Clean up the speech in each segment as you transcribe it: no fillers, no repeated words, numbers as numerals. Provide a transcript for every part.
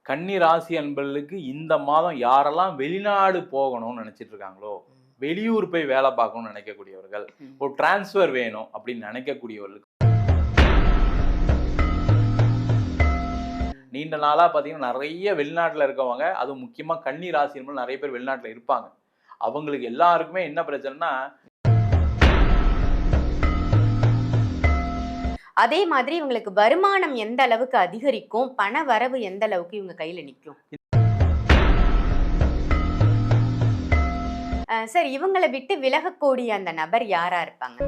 கன்னி ராசி அன்பர்களுக்கு இந்த மாதம் யாரெல்லாம் வெளிநாடு போகணும்னு நினைச்சிட்டு இருக்காங்களோ, வெளியூர் போய் வேலை பார்க்கணும்னு நினைக்கக்கூடியவர்கள், ஒரு டிரான்ஸ்ஃபர் வேணும் அப்படின்னு நினைக்கக்கூடியவர்களுக்கு நீண்ட நாளா பார்த்தீங்கன்னா நிறைய வெளிநாட்டில் இருக்கவங்க, அதுவும் முக்கியமா கன்னி ராசி அன்பர்கள் நிறைய பேர் வெளிநாட்டில் இருப்பாங்க. அவங்களுக்கு எல்லாருக்குமே என்ன பிரச்சனைனா, அதே மாதிரி இவங்களுக்கு வருமானம் எந்த அளவுக்கு அதிகரிக்கும், பண வரவு எந்த அளவுக்கு இவங்க கையில நிக்கும். சார், இவங்களை விட்டு விலகக்கூடிய அந்த நபர் யாரா இருப்பாங்க?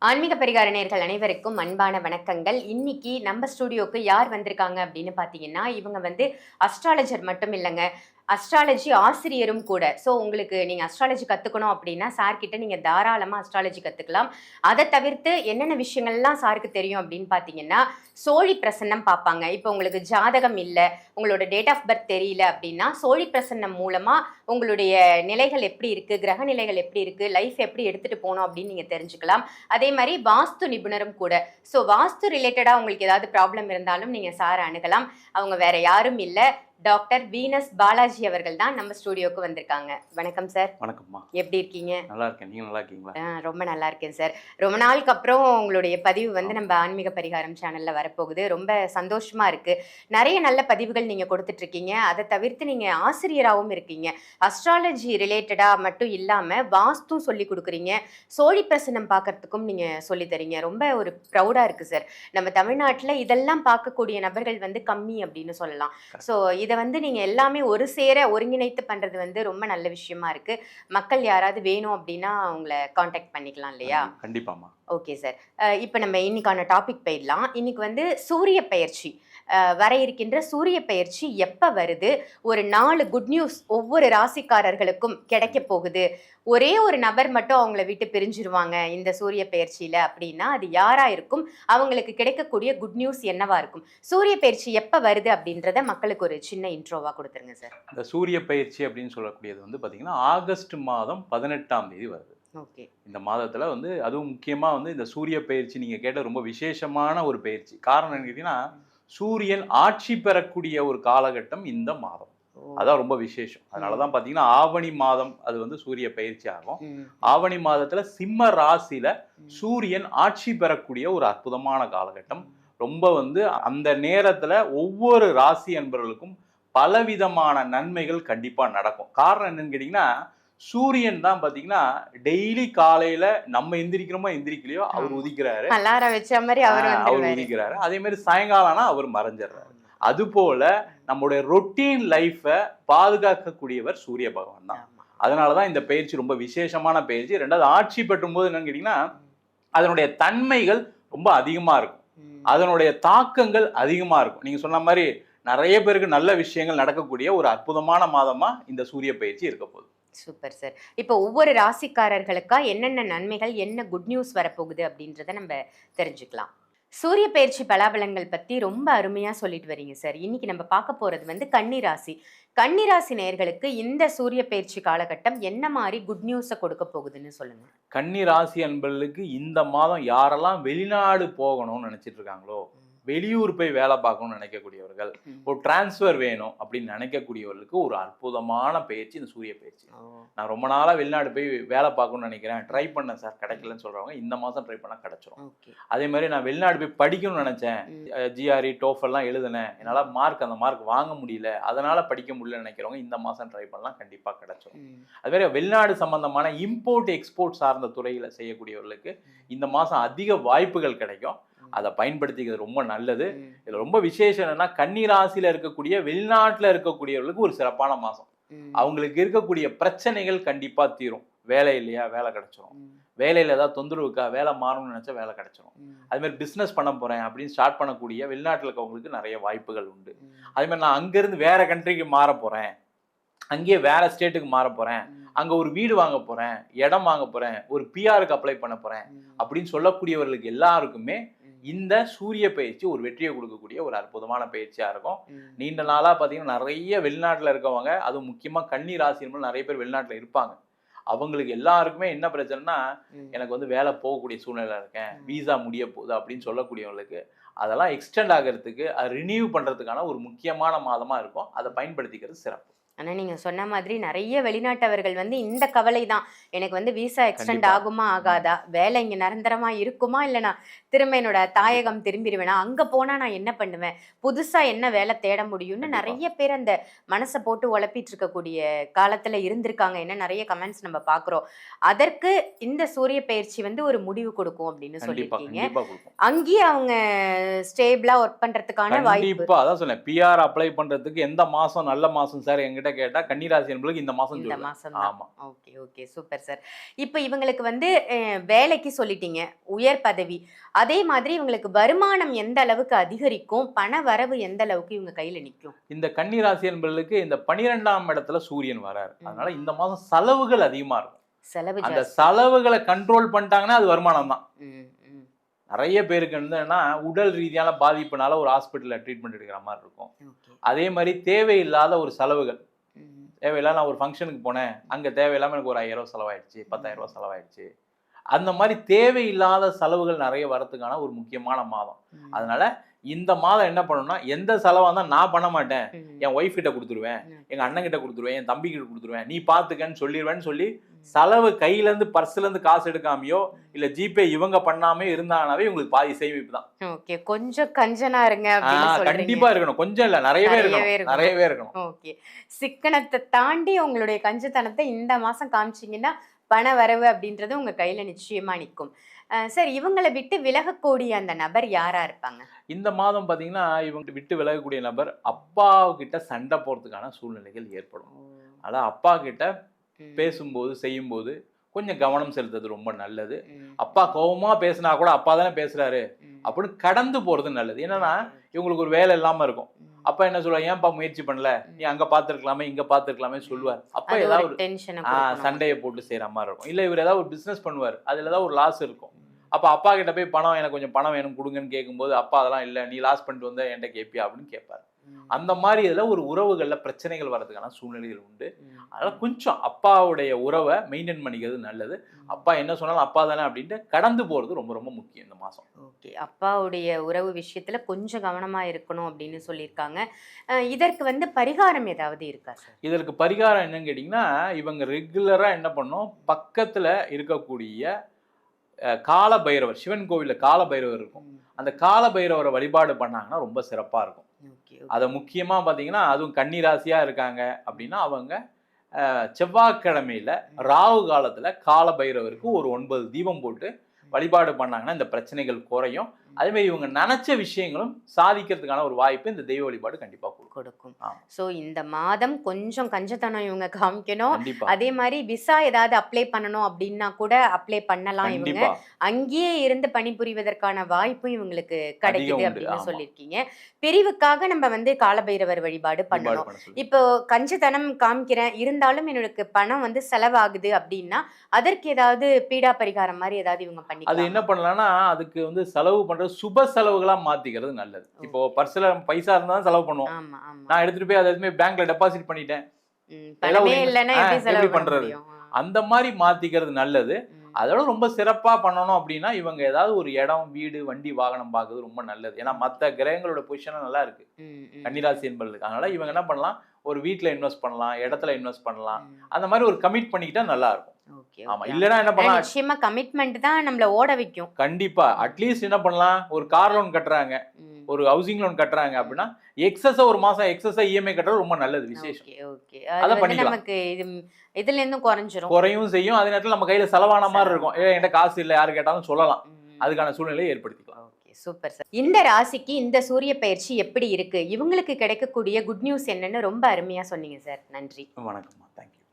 ஆன்மீக பரிகார நேயர்கள் அனைவருக்கும் அன்பான வணக்கங்கள். இன்னைக்கு நம்ம ஸ்டுடியோக்கு யார் வந்திருக்காங்க அப்படின்னு பார்த்தீங்கன்னா, இவங்க அஸ்ட்ராலஜர் மட்டும் இல்லைங்க, அஸ்ட்ராலஜி ஆசிரியரும் கூட. ஸோ உங்களுக்கு நீங்கள் அஸ்ட்ராலஜி கற்றுக்கணும் அப்படின்னா சார்கிட்ட நீங்கள் தாராளமாக அஸ்ட்ராலஜி கற்றுக்கலாம். அதை தவிர்த்து என்னென்ன விஷயங்கள்லாம் சாருக்கு தெரியும் அப்படின்னு பார்த்தீங்கன்னா, சோழி பிரசன்னம் பார்ப்பாங்க. இப்போ உங்களுக்கு ஜாதகம் இல்லை, உங்களோட டேட் ஆஃப் பர்த் தெரியல அப்படின்னா சோழி பிரசன்னம் மூலமாக உங்களுடைய நிலைகள் எப்படி இருக்குது, கிரக நிலைகள் எப்படி இருக்குது, லைஃப் எப்படி எடுத்துகிட்டு போகணும் அப்படின்னு நீங்கள் தெரிஞ்சுக்கலாம். அதே மாதிரி வாஸ்து நிபுணரும் கூட. ஸோ வாஸ்து ரிலேட்டடாக உங்களுக்கு ஏதாவது ப்ராப்ளம் இருந்தாலும் நீங்கள் சாரை அணுகலாம். அவங்க வேற யாரும் இல்லை, டாக்டர் வீனஸ் பாலாஜி அவர்கள் தான் நம்ம ஸ்டுடியோக்கு வந்திருக்காங்க. வணக்கம் சார். வணக்கம்மா. எப்படி இருக்கீங்க? நல்லா இருக்கேன். நீங்க நல்லா இருக்கீங்களா? ரொம்ப நல்லா இருக்கேன் சார். ரொம்ப நாளுக்கு அப்புறம் உங்களுடைய பதிவு நம்ம ஆன்மீக பரிகாரம் சேனல்ல வரப்போகுது. ரொம்ப சந்தோஷமா இருக்கு. நிறைய நல்ல பதிவுகள் நீங்க கொடுத்துட்டு இருக்கீங்க. அதை தவிர்த்து நீங்க ஆசிரியராகவும் இருக்கீங்க. அஸ்ட்ராலஜி ரிலேட்டடா மட்டும் இல்லாம வாஸ்து சொல்லி கொடுக்குறீங்க. சோழி பிரசனம் பார்க்கறதுக்கும் நீங்க சொல்லி தரீங்க. ரொம்ப ஒரு ப்ரௌடா இருக்கு சார். நம்ம தமிழ்நாட்டில் இதெல்லாம் பார்க்கக்கூடிய நபர்கள் கம்மி அப்படின்னு சொல்லலாம். ஸோ இதை நீங்க எல்லாமே ஒரு சேர ஒருங்கிணைத்து பண்றது ரொம்ப நல்ல விஷயமா இருக்கு. மக்கள் யாராவது வேணும் அப்படின்னா உங்களை காண்டாக்ட் பண்ணிக்கலாம் இல்லையா? கண்டிப்பாமா. Okay sir. இப்போ நம்ம இன்னைக்கான டாபிக் போயிடலாம். இன்னைக்கு சூரிய பெயர்ச்சி வர இருக்கின்ற சூரிய பெயர்ச்சி எப்போ வருது, ஒரு 4 குட் நியூஸ் ஒவ்வொரு ராசிக்காரர்களுக்கும் கிடைக்க போகுது. ஒரே ஒரு நபர் மட்டும் அவங்கள விட்டு பிரிஞ்சிருவாங்க இந்த சூரிய பெயர்ச்சியில அப்படின்னா அது யாரா இருக்கும், அவங்களுக்கு கிடைக்கக்கூடிய குட் நியூஸ் என்னவா இருக்கும், சூரிய பெயர்ச்சி எப்போ வருது அப்படின்றத மக்களுக்கு ஒரு சின்ன இன்ட்ரோவா கொடுத்துருங்க சார். இந்த சூரிய பெயர்ச்சி அப்படின்னு சொல்லக்கூடியது பார்த்தீங்கன்னா ஆகஸ்ட் மாதம் 18ஆம் தேதி வருது. ஓகே. இந்த மாதத்துல அதுவும் முக்கியமா இந்த சூரிய பெயர்ச்சி நீங்க கேட்ட ரொம்ப விசேஷமான ஒரு பெயர்ச்சி. காரணம் என்ன கேட்டீங்கன்னா, சூரியன் ஆட்சி பெறக்கூடிய ஒரு காலகட்டம் இந்த மாதம். அதான் ரொம்ப விசேஷம். அதனாலதான் பாத்தீங்கன்னா ஆவணி மாதம் அது சூரிய பயிற்சி ஆகும். ஆவணி மாதத்துல சிம்ம ராசியில சூரியன் ஆட்சி பெறக்கூடிய ஒரு அற்புதமான காலகட்டம். ரொம்ப அந்த நேரத்துல ஒவ்வொரு ராசி அன்பர்களுக்கும் பலவிதமான நன்மைகள் கண்டிப்பா நடக்கும். காரணம் என்னன்னு கேட்டீங்கன்னா, சூரியன் தான் பாத்தீங்கன்னா டெய்லி காலையில நம்ம எந்திரிக்கிறோமோ எந்திரிக்கலையோ அவர் உதிக்கிறாரு, அலாரம் வச்ச மாதிரி அவர் உதிக்கிறாரு. அதே மாதிரி சாயங்காலம்னா அவர் மறைஞ்சிடுறாரு. அது போல நம்முடைய ரொட்டீன் லைஃபை பாதுகாக்கக்கூடியவர் சூரிய பகவான் தான். அதனாலதான் இந்த பயிற்சி ரொம்ப விசேஷமான பயிற்சி. ரெண்டாவது ஆட்சி பெற்றும் போது என்னன்னு கேட்டீங்கன்னா, அதனுடைய தன்மைகள் ரொம்ப அதிகமா இருக்கும், அதனுடைய தாக்கங்கள் அதிகமா இருக்கும். நீங்க சொன்ன மாதிரி நிறைய பேருக்கு நல்ல விஷயங்கள் நடக்கக்கூடிய ஒரு அற்புதமான மாதமா இந்த சூரிய பயிற்சி இருக்க போகுது. Super sir. இப்போ ஒவ்வொரு ராசிக்காரர்களுக்கா என்னென்ன நன்மைகள், என்ன குட் நியூஸ் வரப்போகுது அப்படின்றத நம்ம தெரிஞ்சுக்கலாம். சூரிய பெயர்ச்சி பலாபலன்கள் பற்றி ரொம்ப அருமையாக சொல்லிட்டு வரீங்க சார். இன்னைக்கு நம்ம பார்க்க போகிறது கன்னி ராசி. கன்னி ராசி நேயர்களுக்கு இந்த சூரிய பெயர்ச்சி காலகட்டம் என்ன மாதிரி குட் நியூஸை கொடுக்க போகுதுன்னு சொல்லுங்க. கன்னி ராசி அன்பர்களுக்கு இந்த மாதம் யாரெல்லாம் வெளிநாடு போகணும்னு நினைச்சிட்டு இருக்காங்களோ, வெளியூர் போய் வேலை பார்க்கணும்னு நினைக்கக்கூடியவர்கள், ஒரு டிரான்ஸ்ஃபர் வேணும் அப்படின்னு நினைக்கக்கூடியவர்களுக்கு ஒரு அற்புதமான பயிற்சி இந்த சூரிய பயிற்சி. நான் ரொம்ப நாளா வெளிநாடு போய் வேலை பார்க்கணும்னு நினைக்கிறேன், ட்ரை பண்ணேன் சார் கிடைக்கலன்னு சொல்றவங்க இந்த மாதம் ட்ரை பண்ணால் கிடைச்சிரும். அதே மாதிரி நான் வெளிநாடு போய் படிக்கணும்னு நினைச்சேன், ஜிஆர்இ டோஃபெல்லாம் எழுதுனேன், என்னால் அந்த மார்க் வாங்க முடியல, அதனால படிக்க முடியலன்னு நினைக்கிறவங்க இந்த மாதம் ட்ரை பண்ணலாம், கண்டிப்பாக கிடைச்சிரும். அது மாதிரி வெளிநாடு சம்பந்தமான இம்போர்ட் எக்ஸ்போர்ட் சார்ந்த துறையில் செய்யக்கூடியவர்களுக்கு இந்த மாதம் அதிக வாய்ப்புகள் கிடைக்கும். அதை பயன்படுத்திக்கிறது ரொம்ப நல்லது. இதுல ரொம்ப விசேஷம் என்னன்னா, கன்னி ராசியில இருக்கக்கூடிய வெளிநாட்டுல இருக்கக்கூடியவர்களுக்கு ஒரு சிறப்பான மாசம். அவங்களுக்கு இருக்கக்கூடிய பிரச்சனைகள் கண்டிப்பா தீரும். வேலை இல்லையா, வேலை கிடைச்சிரும். வேலையில ஏதாவது தொந்தரவுக்கா, வேலை மாறணும்னு நினைச்சா வேலை கிடைச்சிரும். அது மாதிரி பிசினஸ் பண்ண போறேன் அப்படின்னு ஸ்டார்ட் பண்ணக்கூடிய வெளிநாட்டுல இருக்கவங்களுக்கு நிறைய வாய்ப்புகள் உண்டு. அதே மாதிரி நான் அங்கிருந்து வேற கண்ட்ரிக்கு மாற போறேன், அங்கேயே வேற ஸ்டேட்டுக்கு மாற போறேன், அங்க ஒரு வீடு வாங்க போறேன், இடம் வாங்க போறேன், ஒரு பிஆருக்கு அப்ளை பண்ண போறேன் அப்படின்னு சொல்லக்கூடியவர்களுக்கு எல்லாருக்குமே இந்த சூரிய பயிற்சி ஒரு வெற்றியை கொடுக்கக்கூடிய ஒரு அற்புதமான பயிற்சியா இருக்கும். நீண்ட நாளா பாத்தீங்கன்னா நிறைய வெளிநாட்டுல இருக்கவங்க, அதுவும் முக்கியமா கன்னி ராசி என்பது நிறைய பேர் வெளிநாட்டுல இருப்பாங்க. அவங்களுக்கு எல்லாருக்குமே என்ன பிரச்சனைனா, எனக்கு வந்து வேலை போகக்கூடிய சூழ்நிலை இருக்கேன், விசா முடிய போகுது அப்படின்னு சொல்லக்கூடியவங்களுக்கு அதெல்லாம் எக்ஸ்டெண்ட் ஆகிறதுக்கு, அது ரினியூ பண்றதுக்கான ஒரு முக்கியமான மாதமா இருக்கும். அதை பயன்படுத்திக்கிறது சிறப்பு. ஆனா நீங்க சொன்ன மாதிரி நிறைய வெளிநாட்டவர்கள் வந்து இந்த கவலை தான், எனக்கு வந்து விசா எக்ஸ்டெண்ட் கண்டிப்பா. ஆகுமா ஆகாதா, வேலை இங்க நிரந்தரமா இருக்குமா, இல்ல நான் திரும்ப என்னோட தாயகம் திரும்பிடுவேனா, அங்க போனா நான் என்ன பண்ணுவேன், புதுசா என்ன வேலை தேட முடியும்னு கண்டிப்பா. நிறைய பேர் அந்த மனசை போட்டு உழப்பிட்டு இருக்கக்கூடிய காலத்துல இருந்திருக்காங்க. என்ன நிறைய கமெண்ட்ஸ் நம்ம பாக்குறோம். அதற்கு இந்த சூரிய பயிற்சி வந்து ஒரு முடிவு கொடுக்கும் அப்படின்னு கண்டிப்பா சொல்லியிருக்கீங்க. கண்டிப்பா கொடுக்கும். அங்கேயே அவங்க ஸ்டேபிளா ஒர்க் பண்றதுக்கான வாய்ப்பு. கண்டிப்பா அதான் சொன்னேன். பிஆர் அப்ளை பண்றதுக்கு எந்த மாசம் நல்ல மாசம் சார் என்கிட்ட கேட்டா, கன்னிராசி என்பதுக்கு இந்த மாசம் இந்த சொல்லுவேன். மாசம் தான். ஆமா. Okay okay super sir. இப்போ இவங்களுக்கு வந்து வேலைக்கு சொல்லிட்டீங்க, உயர் பதவி. அதே மாதிரி இவங்களுக்கு வருமானம் எந்த அளவுக்கு அதிகரிக்கும், பண வரவு எந்த அளவுக்கு இவங்க கையில நிக்கும்? இந்த கன்னிராசி என்பவர்களுக்கு இந்த 12ஆம் இடத்துல சூரியன் வராரு. அதனால இந்த மாதம் செலவுகள் அதிகமா இருக்கும். செலவு அந்த ஜாஸ்தி. செலவுகளை கண்ட்ரோல் பண்ணிட்டாங்கன்னா அது வருமானம் தான். ம், ம். நிறைய பேருக்கு என்னன்னா உடல் ரீதியான பாதிப்புனால ஒரு ஹாஸ்பிட்டல்ல ட்ரீட்மெண்ட் எடுக்கிற மாதிரி இருக்கும். ஓகே. அதே மாதிரி தேவையில்லாத ஒரு செலவுகள், ம். தேவையில்லாம நான் ஒரு ஃபங்க்ஷனுக்கு போனேன், அங்க தேவையில்லாம எனக்கு ஒரு 5000 ரூபாய் செலவாயிடுச்சு, 10,000 ரூபாய் செலவாயிடுச்சு. அந்த மாதிரி தேவையில்லாத செலவுகள் நிறைய வரதுக்கான ஒரு முக்கியமான மாதம். ம். அதனால இந்த மாதம் என்ன பண்ணணும்னா, எந்த செலவா இருந்தாலும் நான் பண்ண மாட்டேன், ம். என் ஒய்ஃப் கிட்ட கொடுத்துருவேன், ம். எங்க அண்ணன் கிட்ட கொடுத்துருவேன், என் தம்பி கிட்ட கொடுத்துருவேன், நீ பாத்துக்கன்னு சொல்லிடுவேன்னு சொல்லி செலவு கையில இருந்து பர்ஸ்ல இருந்து காசு எடுக்காமையோ இல்ல ஜிபே இவங்க பண்ணாமே இருந்தாங்கனாவே உங்களுக்கு பாதி சேமிப்பு தான். ஓகே, கொஞ்சம் கஞ்சனா இருங்க அப்படின்னு சொல்றீங்க. கண்டிப்பா இருக்கணும். கொஞ்சம் இல்ல, நிறையவே நிறையவே இருக்கணும். நிறையவே இருக்கணும். ஓகே. சிக்கனத்தை தாண்டி உங்களுடைய கஞ்சத்தனத்தை இந்த மாசம் காமிச்சீங்கன்னா பண வரவு அப்படின்றது உங்க கையில நிச்சயமா நிற்கும். சார், இவங்களை விட்டு விலகக்கூடிய அந்த நபர் யாரா இருப்பாங்க? இந்த மாதம் பாத்தீங்கன்னா இவங்க விட்டு விலகக்கூடிய நபர் அப்பா கிட்ட சண்டை போறதுக்கான சூழ்நிலைகள் ஏற்படும். அதாவது அப்பா கிட்ட பேசும்போது செய்யும்போது கொஞ்சம் கவனம் செலுத்துறது ரொம்ப நல்லது. அப்பா கோவமா பேசினா கூட அப்பா தானே பேசுறாரு அப்படின்னு கடந்து போறது நல்லது. என்னன்னா இவங்களுக்கு ஒரு வேலை இல்லாம இருக்கும். அப்பா என்ன சொல்லுவாங்க, ஏன்பா முயற்சி பண்ணல, நீ அங்க பாத்துருக்கலாமே இங்க பாத்துருக்கலாமே சொல்லுவார். அப்ப ஏதாவது ஒரு சண்டையை போட்டு செய்யற மாதிரி இருக்கும். இல்ல இவர் ஏதாவது ஒரு பிசினஸ் பண்ணுவார், அதுல ஏதாவது ஒரு லாஸ் இருக்கும். அப்ப அப்பா கிட்ட போய் பணம், எனக்கு கொஞ்சம் பணம் வேணும் கொடுங்கன்னு கேட்கும்போது அப்பா அதெல்லாம் இல்ல, நீ லாஸ் பண்ணிட்டு வந்த என்கிட்ட கேட்பியா அப்படின்னு கேட்பாரு. அந்த மாதிரி இதுல ஒரு உறவுகள்ல பிரச்சனைகள் வர்றதுக்கான சூழ்நிலைகள் உண்டு. அதனால கொஞ்சம் அப்பாவுடைய உறவை மெயின்டைன் பண்ணிக்கிறது நல்லது. அப்பா என்ன சொன்னாலும் அப்பா தானே அப்படின்ட்டு கடந்து போறது ரொம்ப ரொம்ப முக்கியம் இந்த மாசம். ஓகே, அப்பாவுடைய உறவு விஷயத்துல கொஞ்சம் கவனமா இருக்கணும் அப்படின்னு சொல்லியிருக்காங்க. இதற்கு வந்து பரிகாரம் ஏதாவது இருக்கா சார்? இதற்கு பரிகாரம் என்னன்னு கேட்டீங்கன்னா, இவங்க ரெகுலரா என்ன பண்ணணும், பக்கத்துல இருக்கக்கூடிய கால பைரவர், சிவன் கோவில்ல கால பைரவர் இருக்கும். அந்த கால பைரவரை வழிபாடு பண்ணாங்கன்னா ரொம்ப சிறப்பா இருக்கும். அதை முக்கியமா பாத்தீங்கன்னா, அதுவும் கன்னி ராசியா இருக்காங்க அப்படின்னா அவங்க செவ்வாய்க்கிழமையில ராகு காலத்துல கால பைரவருக்கு ஒரு 9 தீபம் போட்டு வழிபாடு பண்ணாங்கன்னா இந்த பிரச்சனைகள் குறையும். அதே மாதிரி இவங்க நினைச்ச விஷயங்களும் சாதிக்கிறதுக்கான ஒரு வாய்ப்பு இந்த தெய்வ வழிபாடு கண்டிப்பா கொடுக்கும். சோ இந்த மாதம் கொஞ்சம் கஞ்சத்தனம் இவங்க காமிக்கணும். கண்டிப்பா. அதே மாதிரி விசா ஏதாவது அப்ளை பண்ணணும் அப்படின்னா கூட அப்ளை பண்ணலாம். இவங்க அங்கேயே இருந்து பணிபுரிவதற்கான வாய்ப்பும் இவங்களுக்கு கிடைக்குது அப்படின்னு சொல்லியிருக்கீங்க. பிரிவுக்காக நம்ம வந்து காலபைரவர் வழிபாடு பண்ணணும். இப்போ கஞ்சத்தனம் காமிக்கிறேன் இருந்தாலும் எனக்கு பணம் வந்து செலவாகுது அப்படின்னா அதற்கு ஏதாவது பீடா பரிகாரம் மாதிரி ஏதாவது இவங்க பண்ணி அது என்ன பண்ணலாம்னா, அதுக்கு வந்து செலவு பண்றது சுப செலவுகளா மாத்திக்கிறது நல்லது. இப்போ பர்ஸ்ல பைசா இருந்தா செலவு பண்ணுவோம். நான் எடுத்துட்டு போய் அதை பேங்க்ல டெபாசிட் பண்ணிட்டேன், எப்படி பண்றது, அந்த மாதிரி மாத்திக்கிறது நல்லது. அதோட ரொம்ப சிறப்பா பண்ணணும் அப்படின்னா இவங்க ஏதாவது ஒரு இடம், வீடு, வண்டி, வாகனம் பார்க்கறது ரொம்ப நல்லது. ஏன்னா மற்ற கிரகங்களோட பொசிஷன் நல்லா இருக்கு கன்னிராசி என்பதுக்கு. அதனால இவங்க என்ன பண்ணலாம், ஒரு வீட்டுல இன்வெஸ்ட் பண்ணலாம், இடத்துல இன்வெஸ்ட் பண்ணலாம். அந்த மாதிரி ஒரு கமிட் பண்ணிக்கிட்டா நல்லா இருக்கும். ஆமா, இல்லனா என்ன பண்ணலாம், நிச்சயமா கமிட்மென்ட் தான் நம்மள ஓட வைக்கும். கண்டிப்பா. அட்லீஸ்ட் என்ன பண்ணலாம், ஒரு கார் லோன் கட்டுறாங்க, ஒரு ஹவுசிங் லோன் கட்டுறாங்க அப்படின்னா எக்ஸஸ் ஒரு மாசம் எக்ஸஸ் இஎம்ஐ கட்டுறது ரொம்ப நல்லது, விசேஷம். ஓகே, அத பண்ணிக்கலாம். நமக்கு இதுல இருந்து குறையும் செய்யும். அதே நேரத்துல நம்ம கையில செலவான மாதிரி இருக்கும். என்கிட்ட காசு இல்ல, யாரு கேட்டாலும் சொல்லலாம். அதுக்கான சூழ்நிலையை ஏற்படுத்திக்கலாம். Super sir. இந்த ராசிக்கு இந்த சூரிய பயிற்சி எப்படி இருக்கு, இவங்களுக்கு கிடைக்கக்கூடிய குட் நியூஸ் என்னன்னு ரொம்ப அருமையா சொன்னீங்க சார். நன்றி. வணக்கம். தேங்க்யூ.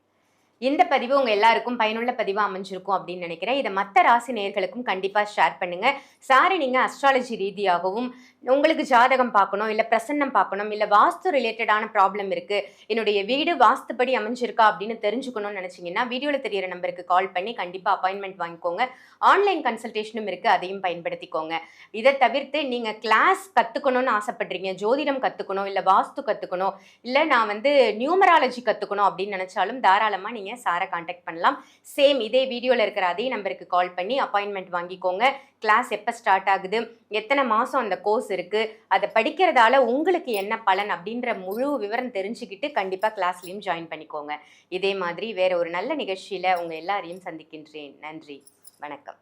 இந்த பதிவு உங்க எல்லாருக்கும் பயனுள்ள பதிவா அமைஞ்சிருக்கும் அப்படின்னு நினைக்கிறேன். இதை மற்ற ராசி நேயர்களுக்கும் கண்டிப்பா ஷேர் பண்ணுங்க. சாரி, நீங்க அஸ்ட்ராலஜி ரீதியாகவும் உங்களுக்கு ஜாதகம் பார்க்கணும், இல்ல பிரசன்னம் பார்க்கணும், இல்ல வாஸ்து ரிலேட்டடான ப்ராப்ளம் இருக்கு, என்னுடைய வீடு வாஸ்துப்படி அமைஞ்சிருக்கா அப்படின்னு தெரிஞ்சுக்கணும்னு நினைச்சீங்கன்னா வீடியோல தெரியற நம்பருக்கு கால் பண்ணி கண்டிப்பா அப்பாயின்மெண்ட் வாங்கிக்கோங்க. ஆன்லைன் கன்சல்டேஷனும் இருக்கு, அதையும் பயன்படுத்திக்கோங்க. இதை தவிர்த்து நீங்க கிளாஸ் கத்துக்கணும்னு ஆசைப்படுறீங்க, ஜோதிடம் கத்துக்கணும், இல்ல வாஸ்து கத்துக்கணும், இல்ல நான் நியூமராலஜி கத்துக்கணும் அப்படின்னு நினைச்சாலும் தாராளமா நீங்க சாரை காண்டாக்ட் பண்ணலாம். சேம் இதே வீடியோல இருக்கிற அதே நம்பருக்கு கால் பண்ணி அப்பாயின்மெண்ட் வாங்கிக்கோங்க. கிளாஸ் எப்போ ஸ்டார்ட் ஆகுது, எத்தனை மாதம் அந்த கோர்ஸ் இருக்கு, அதை படிக்கிறதால உங்களுக்கு என்ன பலன் அப்படின்ற முழு விவரம் தெரிஞ்சுக்கிட்டு கண்டிப்பாக கிளாஸ்லையும் ஜாயின் பண்ணிக்கோங்க. இதே மாதிரி வேற ஒரு நல்ல நிகழ்ச்சியில் உங்கள் எல்லாரையும் சந்திக்கின்றேன். நன்றி, வணக்கம்.